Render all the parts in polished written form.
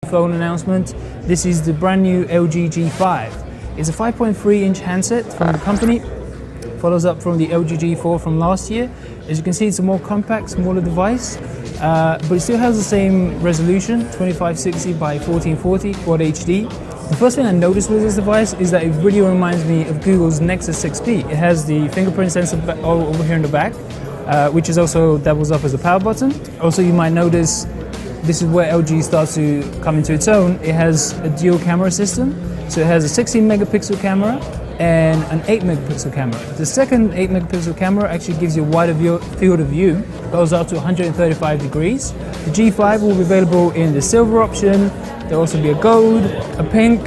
phone announcement. This is the brand new LG G5. It's a 5.3-inch handset from the company. Follows up from the LG G4 from last year. As you can see, it's a more compact, smaller device, but it still has the same resolution, 2560 by 1440 Quad HD. The first thing I noticed with this device is that it really reminds me of Google's Nexus 6P. It has the fingerprint sensor over here in the back, which is also doubles up as a power button. Also, you might notice this is where LG starts to come into its own. It has a dual camera system, so it has a 16 megapixel camera and an 8 megapixel camera. The second 8 megapixel camera actually gives you a wider field of view, goes up to 135 degrees. The G5 will be available in the silver option. There'll also be a gold, a pink,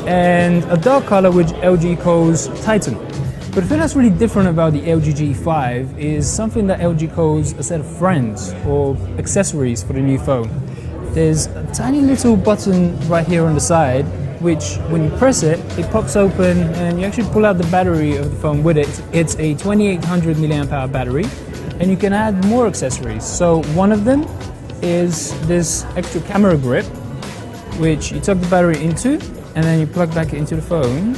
and a dark color which LG calls Titan. But the thing that's really different about the LG G5 is something that LG calls a set of friends or accessories for the new phone. There's a tiny little button right here on the side, which when you press it, it pops open and you actually pull out the battery of the phone with it. It's a 2800 mAh battery, and you can add more accessories. So one of them is this extra camera grip, which you tuck the battery into and then you plug back into the phone.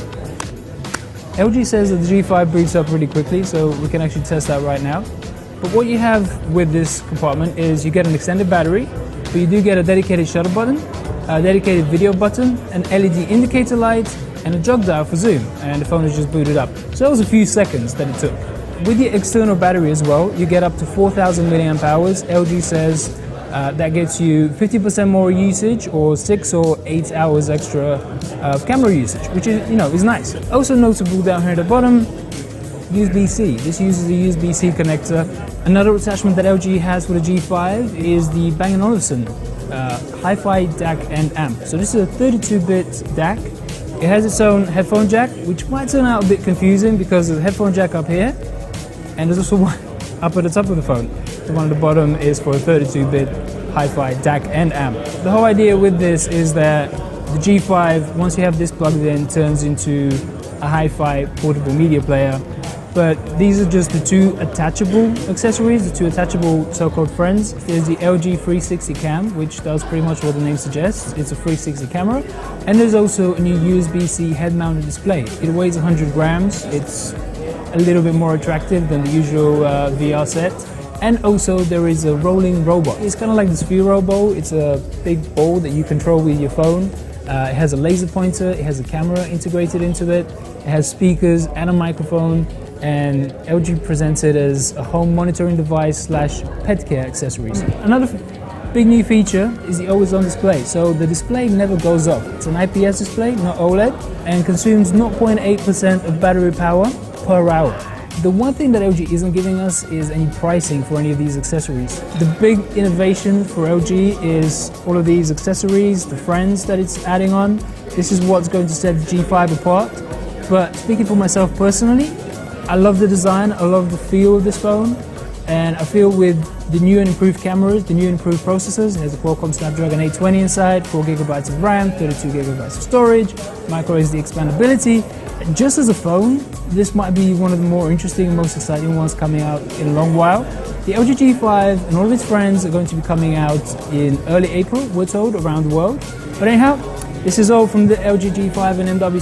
LG says that the G5 boots up really quickly, so we can actually test that right now. But what you have with this compartment is you get an extended battery, but you do get a dedicated shutter button, a dedicated video button, an LED indicator light, and a jog dial for zoom, and the phone is just booted up. So that was a few seconds that it took. With the external battery as well, you get up to 4000 mAh. LG says that gets you 50% more usage, or 6 or 8 hours extra of camera usage, which is, is nice. Also notable down here at the bottom, USB-C. This uses a USB-C connector. Another attachment that LG has for the G5 is the Bang & Olufsen Hi-Fi DAC and amp. So this is a 32-bit DAC. It has its own headphone jack, which might turn out a bit confusing because there's a headphone jack up here, and there's also one up at the top of the phone. The one at the bottom is for a 32-bit Hi-Fi DAC and amp. The whole idea with this is that the G5, once you have this plugged in, turns into a Hi-Fi portable media player. But these are just the two attachable accessories, the two attachable so-called friends. There's the LG 360 cam, which does pretty much what the name suggests. It's a 360 camera. And there's also a new USB-C head-mounted display. It weighs 100 grams. It's a little bit more attractive than the usual VR set. And also there is a rolling robot. It's kind of like the Sphero bowl. It's a big ball that you control with your phone. It has a laser pointer, it has a camera integrated into it, it has speakers and a microphone, and LG presents it as a home monitoring device / pet care accessories. Another big new feature is the always-on display. So the display never goes off. It's an IPS display, not OLED, and consumes 0.8% of battery power per hour. The one thing that LG isn't giving us is any pricing for any of these accessories. The big innovation for LG is all of these accessories, the friends that it's adding on. This is what's going to set the G5 apart. But speaking for myself personally, I love the design, I love the feel of this phone, and I feel with the new and improved cameras, the new and improved processors, it has a Qualcomm Snapdragon 820 inside, 4 gigabytes of RAM, 32 gigabytes of storage, micro SD expandability. Just as a phone, this might be one of the more interesting and most exciting ones coming out in a long while. The LG G5 and all of its friends are going to be coming out in early April, we're told, around the world. But anyhow, this is all from the LG G5 and MW.